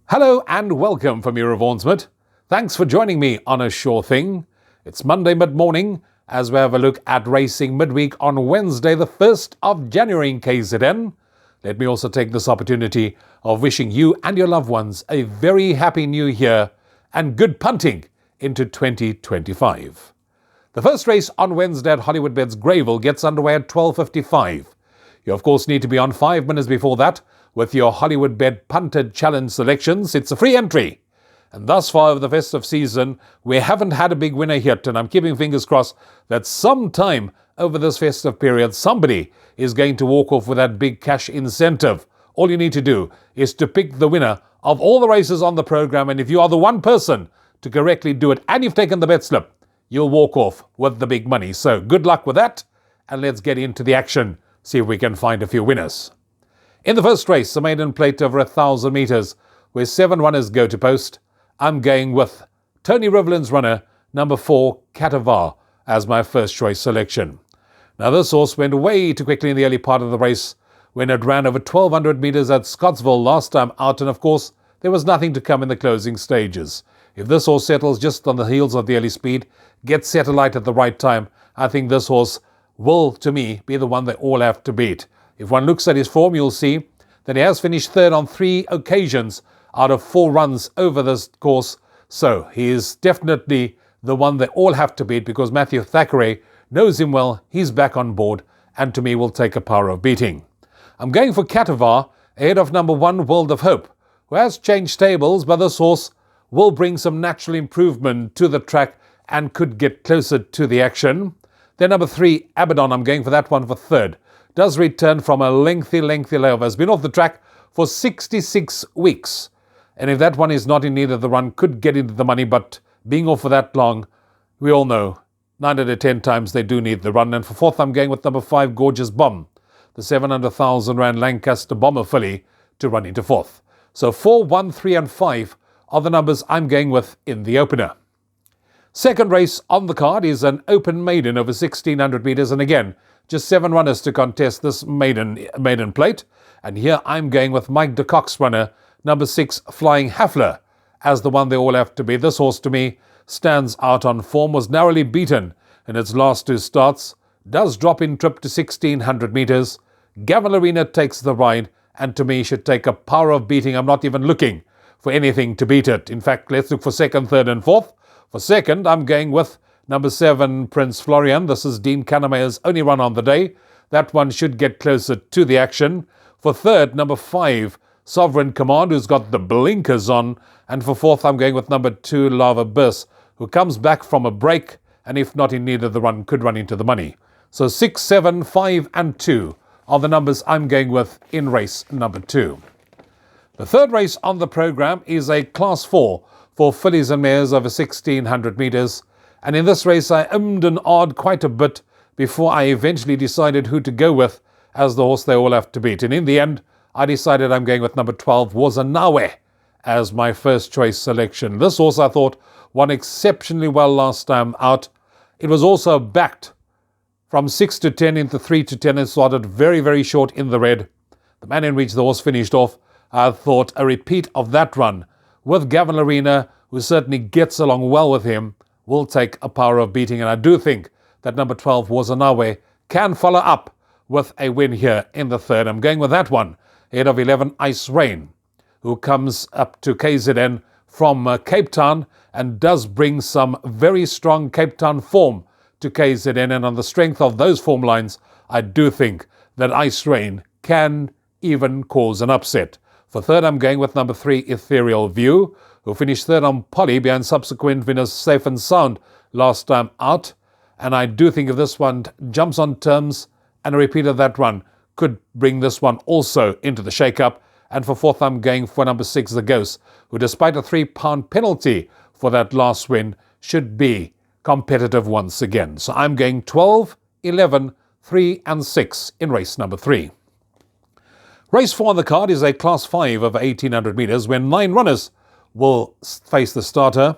Hello and welcome from your Rouvaun Smit. Thanks for joining me on A Sure Thing. It's Monday mid-morning as we have a look at racing midweek on Wednesday the 1st of January in KZN. Let me also take this opportunity of wishing you and your loved ones a very happy new year and good punting into 2025. The first race on Wednesday at Hollywoodbets Greyville gets underway at 12:55. You of course need to be on 5 minutes before that with your Hollywoodbet Punted Challenge selections. It's a free entry. And thus far over the festive season, we haven't had a big winner yet, and I'm keeping fingers crossed that sometime over this festive period, somebody is going to walk off with that big cash incentive. All you need to do is to pick the winner of all the races on the program, and if you are the one person to correctly do it and you've taken the bet slip, you'll walk off with the big money. So good luck with that, and let's get into the action, see if we can find a few winners. In the first race, a maiden plate over 1,000 metres, where 7 runners go to post, I'm going with Tony Rivlin's runner, number 4, Katavar, as my first choice selection. Now this horse went way too quickly in the early part of the race when it ran over 1,200 metres at Scottsville last time out, and of course there was nothing to come in the closing stages. If this horse settles just on the heels of the early speed, gets set alight at the right time, I think this horse will, to me, be the one they all have to beat. If one looks at his form, you'll see that he has finished third on 3 occasions out of 4 runs over this course. So he is definitely the one they all have to beat because Matthew Thackeray knows him well, he's back on board, and to me will take a power of beating. I'm going for Katavar ahead of number 1, World of Hope, who has changed stables, but this horse will bring some natural improvement to the track and could get closer to the action. Then number 3, Abaddon, I'm going for that one for third. Does return from a lengthy layover, has been off the track for 66 weeks. And if that one is not in need of the run, could get into the money, but being off for that long, we all know 9 out of 10 times they do need the run. And for fourth, I'm going with number 5, Gorgeous Bomb, the 700,000 Rand Lancaster Bomber filly to run into fourth. So 4, 1, 3 and 5 are the numbers I'm going with in the opener. Second race on the card is an open maiden over 1,600 metres, and again, just 7 runners to contest this maiden plate. And here I'm going with Mike de Kock's runner, number 6, Flying Hafler, as the one they all have to be. This horse, to me, stands out on form, was narrowly beaten in its last 2 starts, does drop in trip to 1,600 metres. Gavin Arena takes the ride, and to me should take a power of beating. I'm not even looking for anything to beat it. In fact, let's look for second, third and fourth. For second, I'm going with number 7, Prince Florian. This is Dean Kannemayer's only run on the day. That one should get closer to the action. For third, number 5, Sovereign Command, who's got the blinkers on. And for fourth, I'm going with number 2, Lava Burst, who comes back from a break, and if not in need of the run, could run into the money. So 6, 7, 5 and 2 are the numbers I'm going with in race number 2. The third race on the programme is a Class 4 for fillies and mares over 1,600 metres. And in this race, I ummed and ahed quite a bit before I eventually decided who to go with as the horse they all have to beat. And in the end, I decided I'm going with number 12, Wazanawe, as my first choice selection. This horse, I thought, won exceptionally well last time out. It was also backed from 6 to 10 into 3 to 10 and started very, very short in the red. The man in which the horse finished off, I thought a repeat of that run with Gavin Arena, who certainly gets along well with him, will take a power of beating. And I do think that number 12, Wazanawe, can follow up with a win here in the third. I'm going with that one ahead of 11, Ice Rain, who comes up to KZN from Cape Town and does bring some very strong Cape Town form to KZN. And on the strength of those form lines, I do think that Ice Rain can even cause an upset. For third, I'm going with number 3, Ethereal View, who finished third on Polly behind subsequent winners Safe and Sound last time out. And I do think if this one jumps on terms and a repeat of that run could bring this one also into the shake-up. And for fourth, I'm going for number 6, The Ghost, who despite a £3 penalty for that last win, should be competitive once again. So I'm going 12, 11, 3 and 6 in race number 3. Race 4 on the card is a Class 5 over 1,800 metres when 9 runners will face the starter.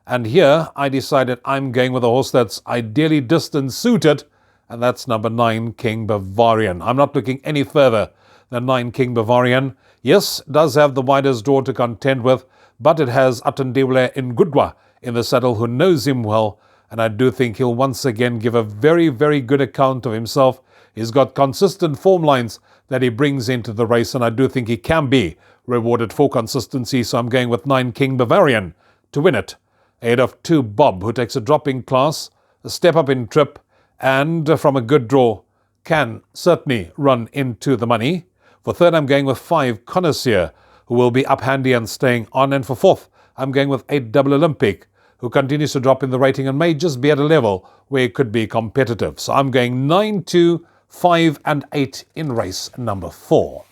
And here I decided I'm going with a horse that's ideally distance suited, and that's number 9, King Bavarian. I'm not looking any further the 9 King Bavarian. Yes, does have the widest draw to contend with, but it has Atandile Ngudwa in the saddle who knows him well, and I do think he'll once again give a very, very good account of himself. He's got consistent form lines that he brings into the race, and I do think he can be rewarded for consistency, so I'm going with 9 King Bavarian to win it. Ahead of 2 Bob, who takes a drop in class, a step up in trip, and from a good draw can certainly run into the money. For third, I'm going with 5 Connoisseur, who will be up handy and staying on. And for fourth, I'm going with 8 Double Olympic, who continues to drop in the rating and may just be at a level where it could be competitive. So I'm going 9, 2, 5 and 8 in race number 4.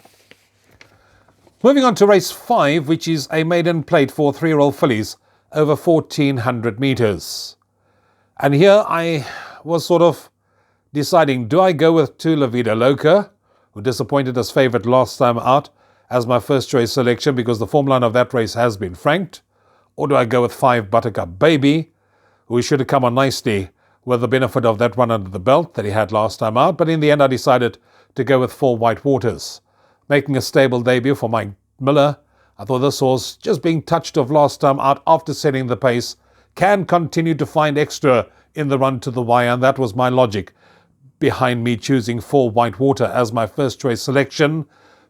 Moving on to race 5, which is a maiden plate for 3-year-old fillies over 1,400 metres. And here I was sort of deciding, do I go with 2 La Vida Loca, who disappointed as favourite last time out, as my first choice selection because the form line of that race has been franked? Or do I go with 5 Buttercup Baby, who should have come on nicely with the benefit of that one under the belt that he had last time out? But in the end I decided to go with 4 White Waters, making a stable debut for Mike Miller. I thought this horse, just being touched off last time out after setting the pace, can continue to find extra in the run to the wire, and that was my logic behind me choosing 4 White Water as my first choice selection,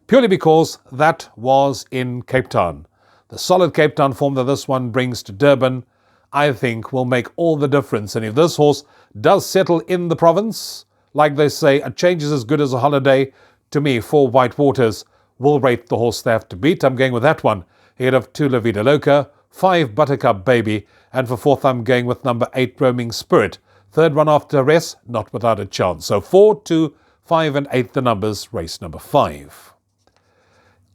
purely because that was in Cape Town. The solid Cape Town form that this one brings to Durban, I think, will make all the difference. And if this horse does settle in the province, like they say, a change is as good as a holiday, to me, 4 White Waters will rate the horse they have to beat. I'm going with that one, ahead of 2 La Vida Loca, 5 Buttercup Baby, and for fourth I'm going with number 8 Roaming Spirit. Third one after rest, not without a chance. So 4, 2, 5 and 8 the numbers, race number 5.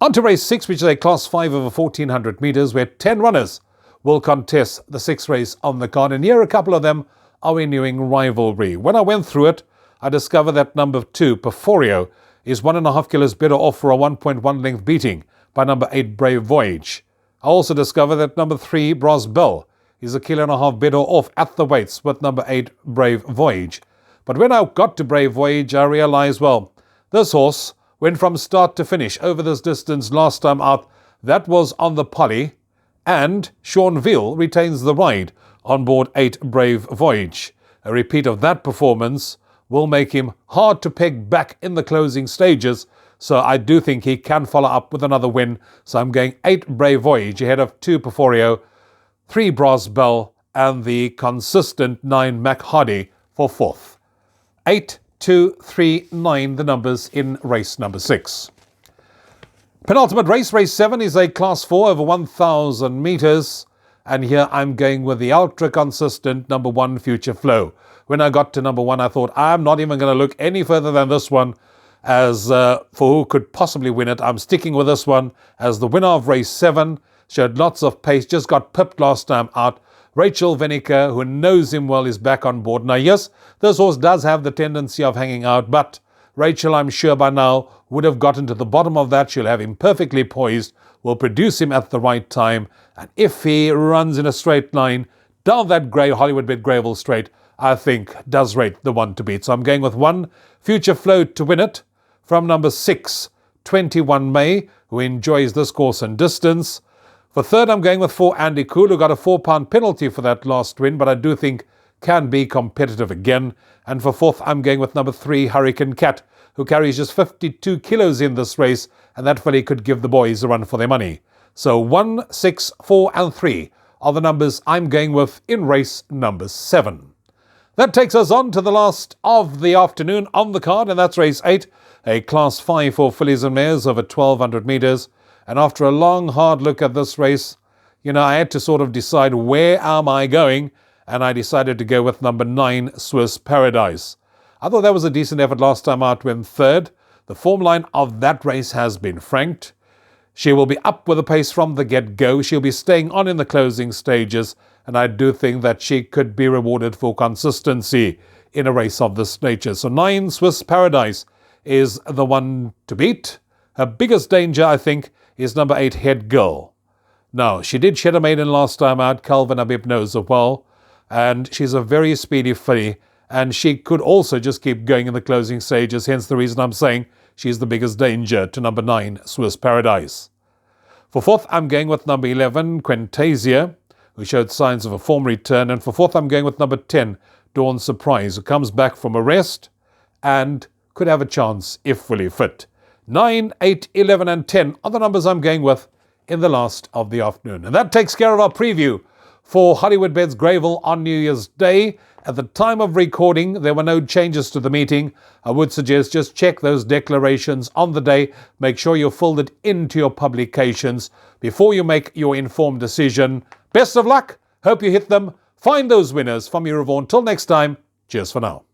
On to race 6, which is a class 5 over 1,400 metres, where 10 runners will contest the 6th race on the card. And here a couple of them are renewing rivalry. When I went through it, I discovered that number 2, Perforio, is 1.5 kilos better off for a 1.1 length beating by number 8, Brave Voyage. I also discovered that number 3, Bros Bell, is 1.5 kilos better off at the weights with number 8, Brave Voyage. But when I got to Brave Voyage, I realized, well, this horse went from start to finish over this distance last time out. That was on the Polly, and Sean Veal retains the ride on board 8, Brave Voyage. A repeat of that performance will make him hard to peg back in the closing stages, so I do think he can follow up with another win. So I'm going 8, Brave Voyage ahead of 2, Perforio, 3, Bros Bell, and the consistent 9, Mac Hardy for fourth. 8, 2, 3, 9 the numbers in race number 6. Penultimate race, race 7, is a class 4 over 1,000 metres, and here I'm going with the ultra consistent number 1, Future Flow. When I got to number 1, I thought, I'm not even going to look any further than this one as for who could possibly win it. I'm sticking with this one as the winner of race 7. Showed lots of pace, just got pipped last time out. Rachel Venica, who knows him well, is back on board. Now, yes, this horse does have the tendency of hanging out, but Rachel, I'm sure by now, would have gotten to the bottom of that. She'll have him perfectly poised, will produce him at the right time, and if he runs in a straight line down that grey Hollywoodbets Greyville straight, I think does rate the one to beat. So I'm going with 1, Future Flow to win it, from number 6, 21 May, who enjoys this course and distance. For third, I'm going with 4, Andy Cool, who got a £4 penalty for that last win, but I do think can be competitive again. And for fourth, I'm going with number 3, Hurricane Cat, who carries just 52 kilos in this race, and that filly could give the boys a run for their money. So 1, 6, 4 and 3 are the numbers I'm going with in race number 7. That takes us on to the last of the afternoon on the card, and that's race 8, a class 5 for fillies and mares over 1,200 metres. And after a long, hard look at this race, I had to sort of decide where am I going, and I decided to go with number 9, Swiss Paradise. I thought that was a decent effort last time out when third. The form line of that race has been franked. She will be up with a pace from the get-go. She'll be staying on in the closing stages, and I do think that she could be rewarded for consistency in a race of this nature. So 9, Swiss Paradise, is the one to beat. Her biggest danger, I think, is number 8, Head Girl. Now, she did shed a maiden last time out. Calvin Abib knows her well, and she's a very speedy filly, and she could also just keep going in the closing stages, hence the reason I'm saying She's the biggest danger to number 9, Swiss Paradise. For fourth, I'm going with number 11, Quentasia, who showed signs of a form return. And for fourth, I'm going with number 10, Dawn Surprise, who comes back from a rest and could have a chance if fully fit. 9, 8, 11 and 10 are the numbers I'm going with in the last of the afternoon. And that takes care of our preview for Hollywoodbets Greyville on New Year's Day. At the time of recording, there were no changes to the meeting. I would suggest just check those declarations on the day. Make sure you filled it into your publications before you make your informed decision. Best of luck. Hope you hit them. Find those winners from your Rouvaun. Till next time, cheers for now.